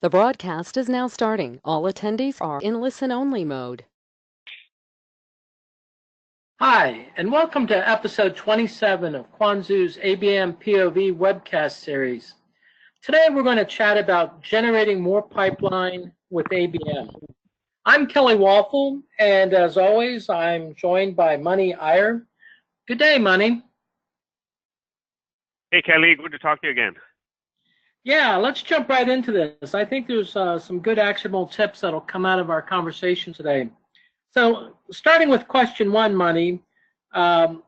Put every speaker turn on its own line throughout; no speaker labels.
The broadcast is now starting. All attendees are in listen-only mode.
Hi, and welcome to episode 27 of Quanzu's ABM POV webcast series. Today we're going to chat about generating more pipeline with ABM. I'm Kelly Waffle, and as always, I'm joined by Money Iyer. Good day, Money.
Hey, Kelly, good to talk to you again.
Yeah, let's jump right into this. I think there's some good actionable tips that'll come out of our conversation today. So starting with question one, Money, um,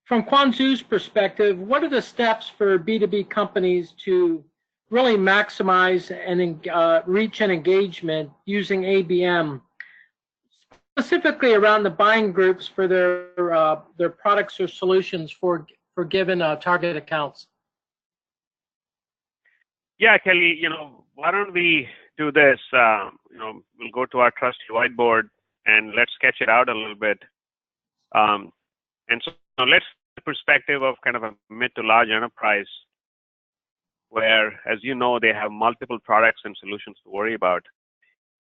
from Quanzu's perspective, what are the steps for B2B companies to really maximize and reach and engagement using ABM, specifically around the buying groups for their products or solutions for given target accounts?
Yeah, Kelly, why don't we do this? We'll go to our trusty whiteboard and let's sketch it out a little bit. And so let's the perspective of kind of a mid to large enterprise where, as you know, they have multiple products and solutions to worry about.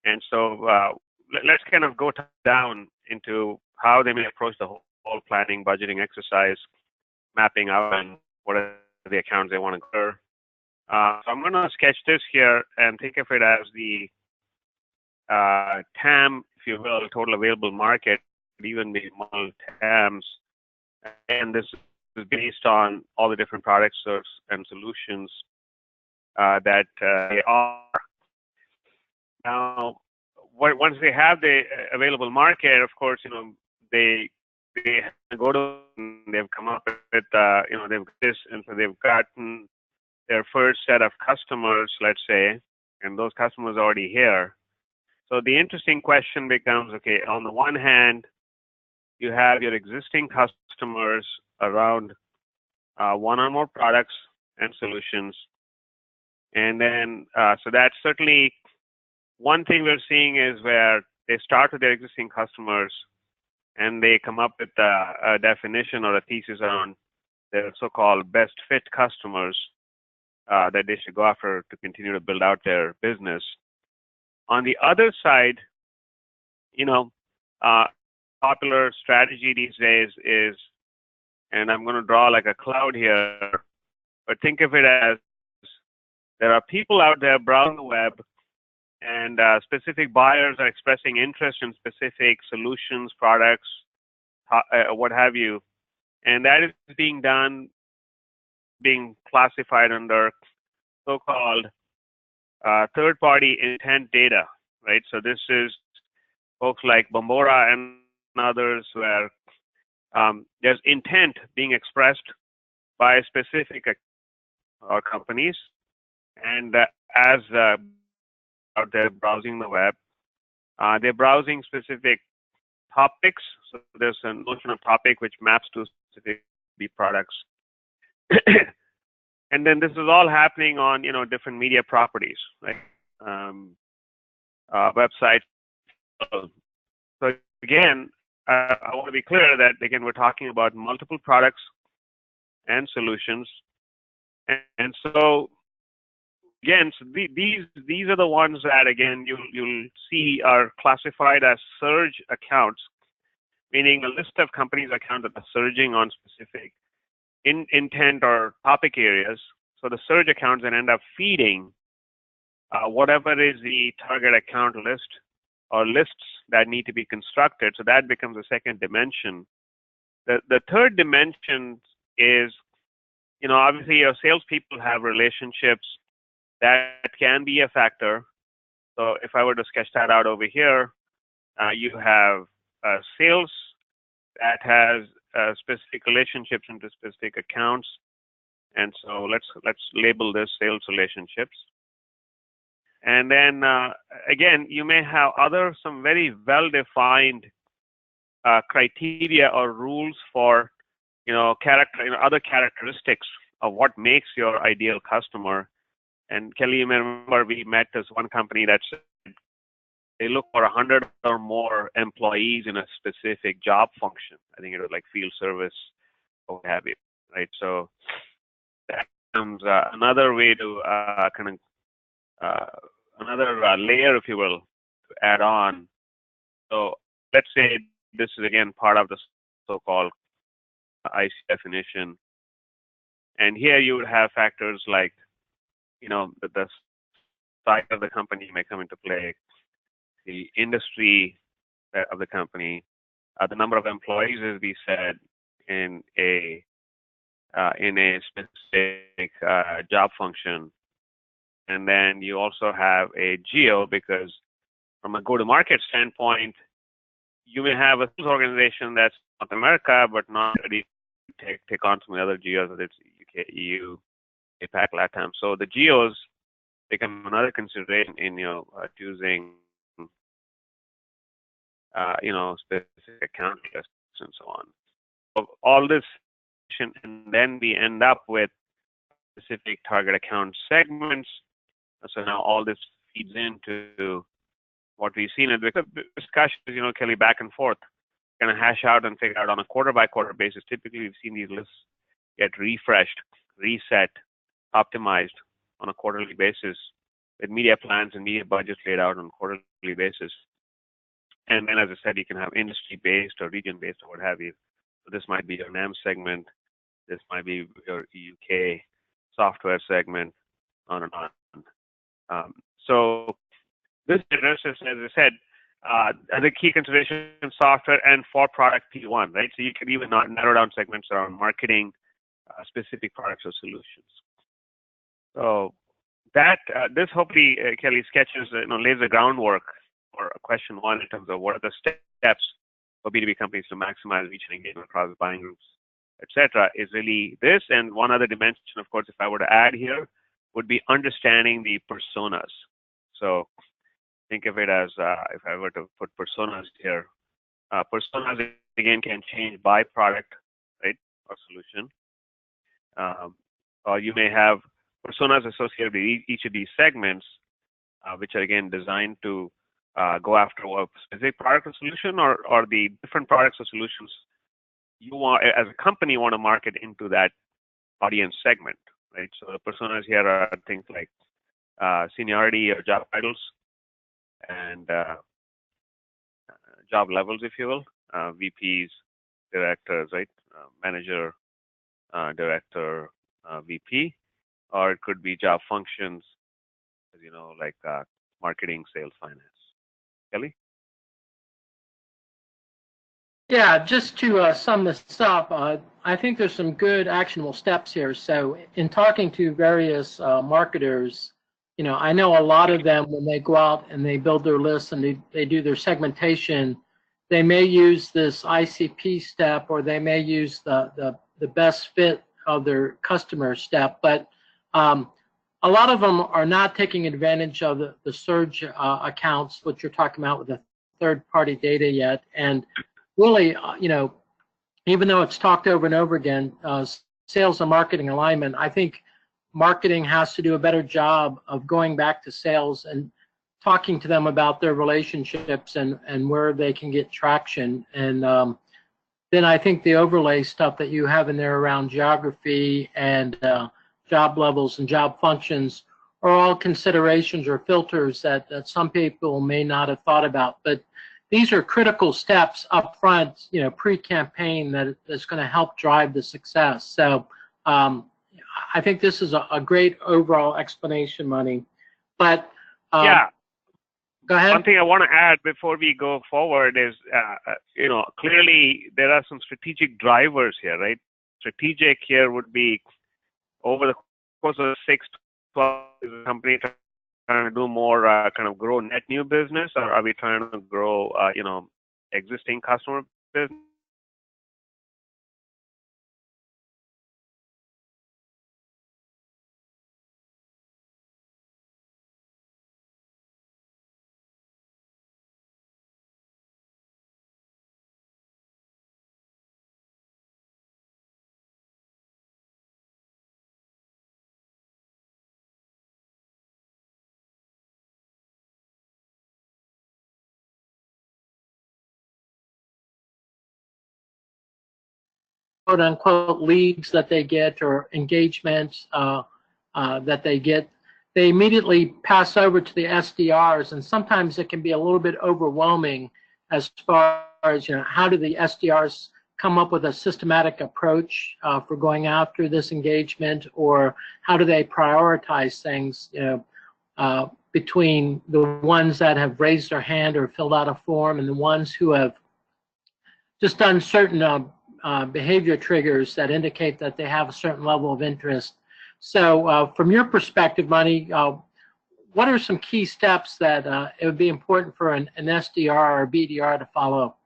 And so let's kind of go down into how they may approach the whole planning, budgeting exercise, mapping out and what are the accounts they want to grow. So I'm going to sketch this here and think of it as the TAM, if you will, total available market, even the multiple TAMs. And this is based on all the different products and solutions that they are. Now, once they have the available market, of course, they go to, they've come up with, they've this, and so they've gotten their first set of customers, let's say, and those customers are already here. So the interesting question becomes, okay, on the one hand, you have your existing customers around one or more products and solutions. And then, so that's certainly one thing we're seeing is where they start with their existing customers and they come up with a definition or a thesis on their so-called best fit customers that they should go after to continue to build out their business. On the other side, popular strategy these days is, and I'm going to draw like a cloud here, but think of it as there are people out there browsing the web and specific buyers are expressing interest in specific solutions, products, what have you. And that is being classified under so-called third-party intent data, right? So this is folks like Bombora and others where there's intent being expressed by specific companies, and as out there browsing the web, they're browsing specific topics. So there's a notion of topic which maps to specific products. And then this is all happening on different media properties, right? Websites. So again, I want to be clear that again we're talking about multiple products and solutions, and so again, so these are the ones that again you'll see are classified as surge accounts, meaning a list of companies accounts that are surging on specific intent or topic areas. So the surge accounts then end up feeding whatever is the target account list or lists that need to be constructed. So that becomes a second dimension. The third dimension is, obviously your salespeople have relationships that can be a factor. So if I were to sketch that out over here, you have sales that has specific relationships into specific accounts, and so let's label this sales relationships. And then again, you may have some very well-defined criteria or rules for other characteristics of what makes your ideal customer. And Kelly, you may remember we met this one company that said they look for 100 or more employees in a specific job function. I think it was like field service or what have you, right? So that becomes another way to kind of another layer, if you will, to add on. So let's say this is again part of the so-called IC definition, and here you would have factors like, the size of the company may come into play, the industry of the company, the number of employees, as we said, in a specific job function, and then you also have a geo, because from a go-to-market standpoint, you may have a sales organization that's North America, but not ready to take on some other geos, whether it's UK, EU, APAC, LATAM. So the geos become another consideration in choosing specific account lists and so on. So all this, and then we end up with specific target account segments. So now all this feeds into what we've seen in the discussions, Kelly, back and forth, kind of hash out and figure out on a quarter-by-quarter basis. Typically, we've seen these lists get refreshed, reset, optimized on a quarterly basis with media plans and media budgets laid out on a quarterly basis. And then, as I said, you can have industry-based or region-based or what have you. So this might be your NAM segment. This might be your UK software segment, on and on. So this addresses, as I said, the key consideration software and for product P1, right? So you can even narrow down segments around marketing, specific products or solutions. So that this hopefully, Kelly, sketches, lays the groundwork for question one in terms of what are the steps for B2B companies to maximize reach and engagement across buying groups, etc. Is really this. And one other dimension, of course, if I were to add here, would be understanding the personas. So think of it as, if I were to put personas here, personas again can change by product, right, or solution. Or you may have personas associated with each of these segments, which are again designed to go after a specific product or solution, or the different products or solutions you want as a company want to market into that audience segment, right? So the personas here are things like seniority or job titles and job levels, if you will, VPs, directors, right, manager, director, VP, or it could be job functions, like marketing, sales, finance. Kelly?
Yeah, just to sum this up, I think there's some good actionable steps here. So in talking to various marketers, I know a lot of them, when they go out and they build their lists and they do their segmentation, they may use this ICP step, or they may use the best fit of their customer step. But a lot of them are not taking advantage of the surge accounts, which you're talking about with the third-party data yet. And really, even though it's talked over and over again, sales and marketing alignment, I think marketing has to do a better job of going back to sales and talking to them about their relationships and where they can get traction. And then I think the overlay stuff that you have in there around geography and job levels and job functions are all considerations or filters that some people may not have thought about. But these are critical steps up front, pre-campaign, that's going to help drive the success. So I think this is a great overall explanation, Money. But
yeah,
go ahead.
One thing I want to add before we go forward is, clearly there are some strategic drivers here, right? Strategic here would be over the course of 6 to 12 years, the company trying to do more kind of grow net new business, or are we trying to grow, existing customer business?
Quote unquote leads that they get or engagements that they get. they immediately pass over to the SDRs, and sometimes it can be a little bit overwhelming as far as, how do the SDRs come up with a systematic approach for going after this engagement, or how do they prioritize things, between the ones that have raised their hand or filled out a form and the ones who have just done certain behavior triggers that indicate that they have a certain level of interest. So from your perspective, Money, what are some key steps that it would be important for an SDR or BDR to follow?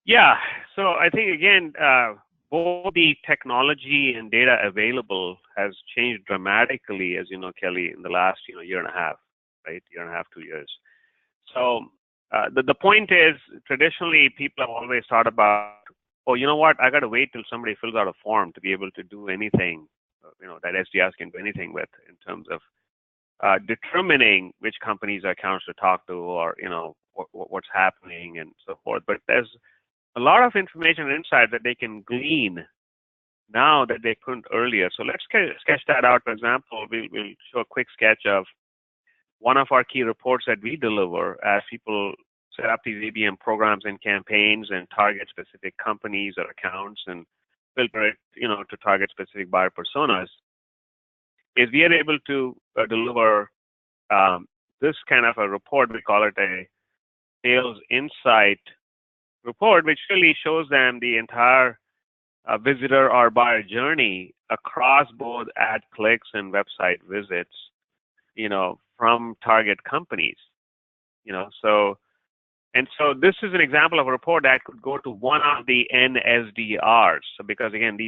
Yeah, so I think, again, both the technology and data available has changed dramatically, as you know, Kelly, in the last year and a half, right? Year and a half, 2 years. So the point is, traditionally, people have always thought about, oh, you know what, I got to wait till somebody fills out a form to be able to do anything, that SDRs can do anything with in terms of determining which companies or accounts to talk to, or, what's happening and so forth. But there's a lot of information and insight that they can glean now that they couldn't earlier. So let's sketch that out. For example, we'll show a quick sketch of one of our key reports that we deliver as people set up these ABM programs and campaigns and target specific companies or accounts and filter it, to target specific buyer personas, is we are able to deliver this kind of a report. We call it a sales insight report, which really shows them the entire visitor or buyer journey across both ad clicks and website visits, from target companies. So this is an example of a report that could go to one of the NSDRs. So because, again,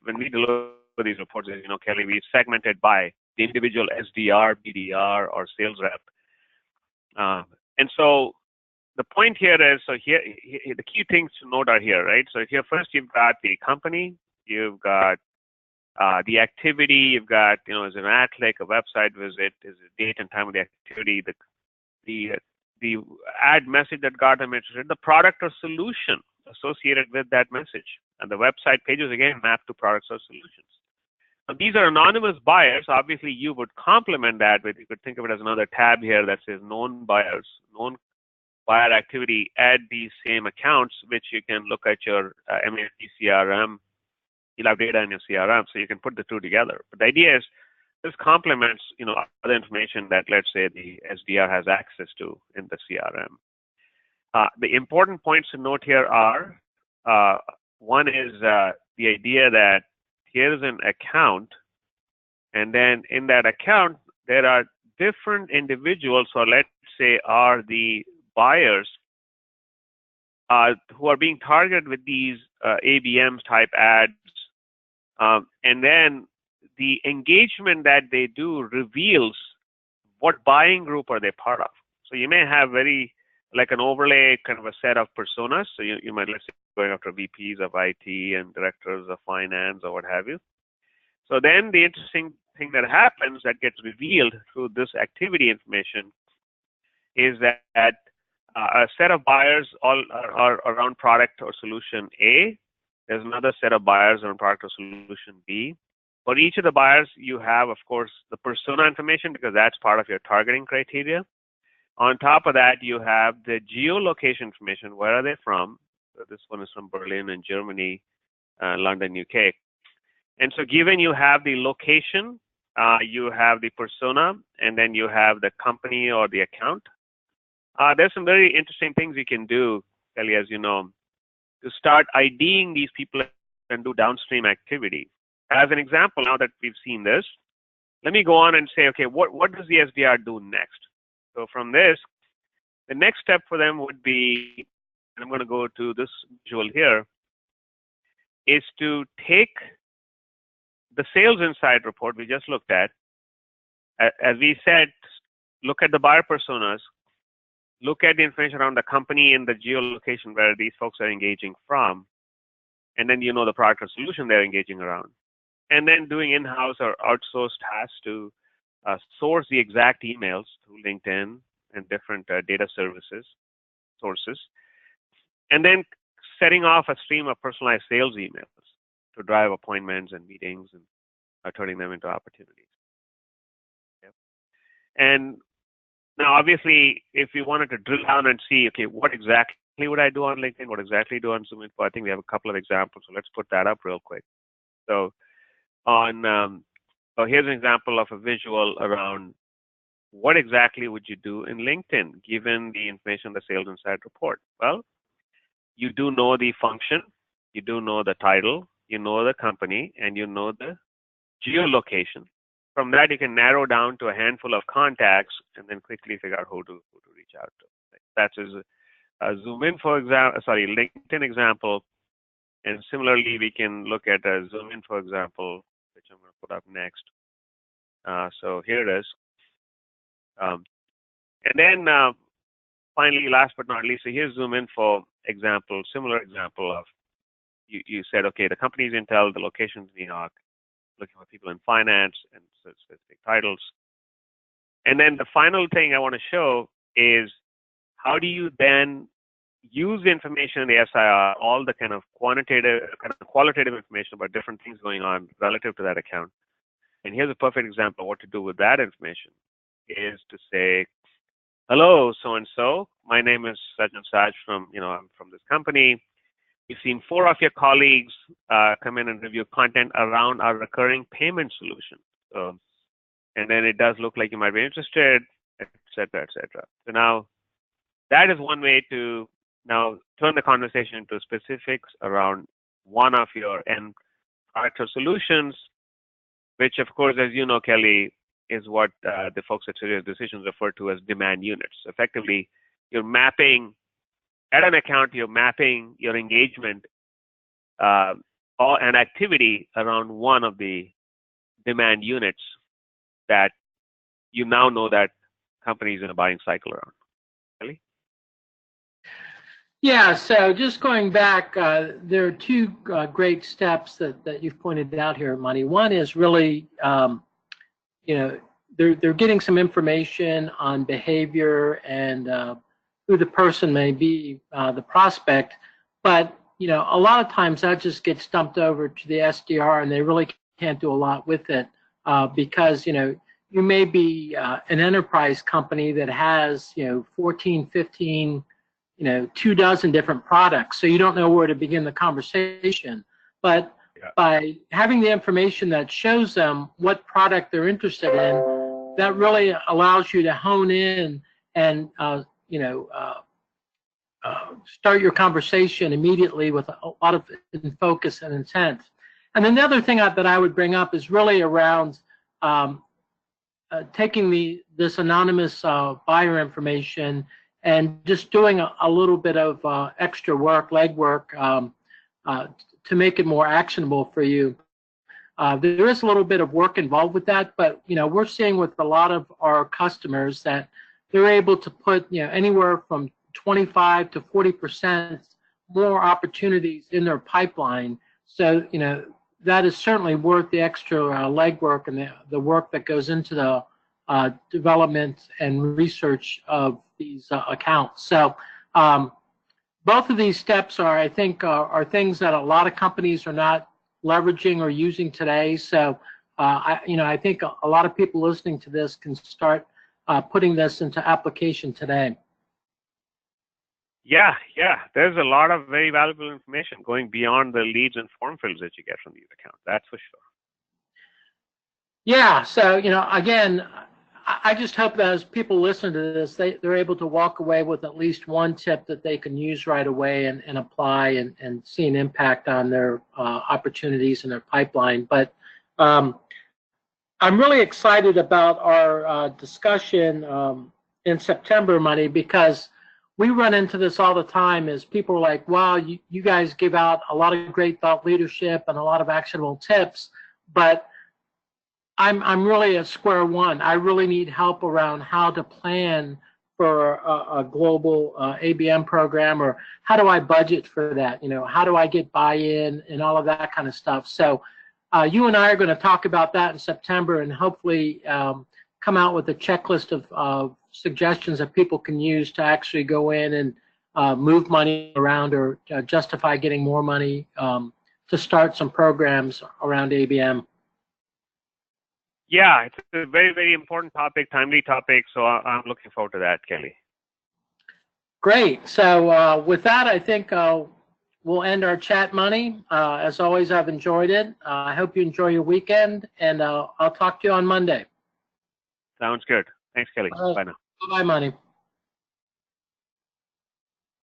when we deliver these reports, Kelly, we segmented by the individual SDR, BDR, or sales rep. And so the point here is, so here the key things to note are here, right? So here first you've got the company, you've got the activity, you've got, is it an ad click, a website visit, is it date and time of the activity, the ad message that got them interested, the product or solution associated with that message, and the website pages, again, map to products or solutions. Now, these are anonymous buyers. Obviously, you would complement that with, you could think of it as another tab here that says known buyers, known buyer activity at these same accounts, which you can look at your MAP CRM. You'll have data in your CRM, so you can put the two together. But the idea is this complements, other information that, let's say, the SDR has access to in the CRM. The important points to note here are, one is the idea that here's an account, and then in that account, there are different individuals, or let's say are the buyers who are being targeted with these ABM type ads, and then the engagement that they do reveals what buying group are they part of. So you may have like an overlay kind of a set of personas. So you might, let's say, going after VPs of IT and directors of finance or what have you. So then the interesting thing that happens that gets revealed through this activity information is that a set of buyers all are around product or solution A. There's another set of buyers around product or solution B. For each of the buyers, you have, of course, the persona information, because that's part of your targeting criteria. On top of that, you have the geolocation information. Where are they from? So this one is from Berlin and Germany, London, UK. And so given you have the location, you have the persona, and then you have the company or the account, there's some very interesting things you can do, Kelly, as you know, to start IDing these people and do downstream activity. As an example, now that we've seen this, let me go on and say, okay, what does the SDR do next? So from this, the next step for them would be, and I'm going to go to this visual here, is to take the sales insight report we just looked at. As we said, look at the buyer personas, look at the information around the company and the geolocation where these folks are engaging from, and then the product or solution they're engaging around. And then doing in-house or outsourced tasks to source the exact emails through LinkedIn and different data sources, and then setting off a stream of personalized sales emails to drive appointments and meetings and turning them into opportunities. And now, obviously, if you wanted to drill down and see, okay, what exactly would I do on LinkedIn? What exactly do on Zoom Info? I think we have a couple of examples. So let's put that up real quick. So so here's an example of a visual around what exactly would you do in LinkedIn given the information in the Sales Insight report. Well, you do know the function, you do know the title, you know the company, and you know the geolocation. From that, you can narrow down to a handful of contacts and then quickly figure out who to reach out to. That's a Zoom Info example, LinkedIn example. And similarly, we can look at a Zoom Info example, which I'm going to put up next. So here it is. And then finally, last but not least, so here's Zoom Info example, similar example of you said, okay, the company's Intel, the location's New York, looking for people in finance and specific titles. And then the final thing I want to show is how do you then use the information in the SIR, all the kind of qualitative information about different things going on relative to that account. And here's a perfect example of what to do with that information is to say, hello, so-and-so, my name is such and such from, I'm from this company. We've seen 4 of your colleagues come in and review content around our recurring payment solution. So, and then it does look like you might be interested, et cetera, et cetera. So now that is one way to now turn the conversation into specifics around one of your end products or solutions, which of course, as you know, Kelly, is what the folks at Serious Decisions refer to as demand units. Effectively, you're mapping, at an account, you're mapping your engagement and activity around one of the demand units that you now know that companies in a buying cycle around. Kelly?
Yeah, so just going back, there are 2 great steps that you've pointed out here, Mani. One is really, they're getting some information on behavior and who the person may be, the prospect, but a lot of times that just gets dumped over to the SDR and they really can't do a lot with it because you may be an enterprise company that has 14, 15, 24 different products, so you don't know where to begin the conversation. But by having the information that shows them what product they're interested in, that really allows you to hone in and start your conversation immediately with a lot of focus and intent. And then the other thing that I would bring up is really around taking this anonymous buyer information and just doing a little bit of extra work, legwork, to make it more actionable for you. There is a little bit of work involved with that, but we're seeing with a lot of our customers that they're able to put anywhere from 25 to 40% more opportunities in their pipeline. So that is certainly worth the extra legwork and the work that goes into the development and research of these accounts. So both of these steps I think are things that a lot of companies are not leveraging or using today. So I think a lot of people listening to this can start putting this into application today.
Yeah. There's a lot of very valuable information going beyond the leads and form fills that you get from these accounts. That's for sure.
Yeah. So again, I just hope that as people listen to this, they're able to walk away with at least one tip that they can use right away and apply and see an impact on their opportunities in their pipeline. But I'm really excited about our discussion in September, Mani, because we run into this all the time as people are like, wow, you guys give out a lot of great thought leadership and a lot of actionable tips, but I'm really at square one. I really need help around how to plan for a global ABM program, or how do I budget for that? How do I get buy-in and all of that kind of stuff. So you and I are going to talk about that in September and hopefully come out with a checklist of suggestions that people can use to actually go in and move money around or justify getting more money to start some programs around ABM.
Yeah, it's a very, very important topic, timely topic. So I'm looking forward to that, Kelly.
Great. So with that, I think we'll end our chat, Money. As always, I've enjoyed it. I hope you enjoy your weekend, and I'll talk to you on Monday.
Sounds good. Thanks, Kelly. Bye now.
Bye-bye, Money.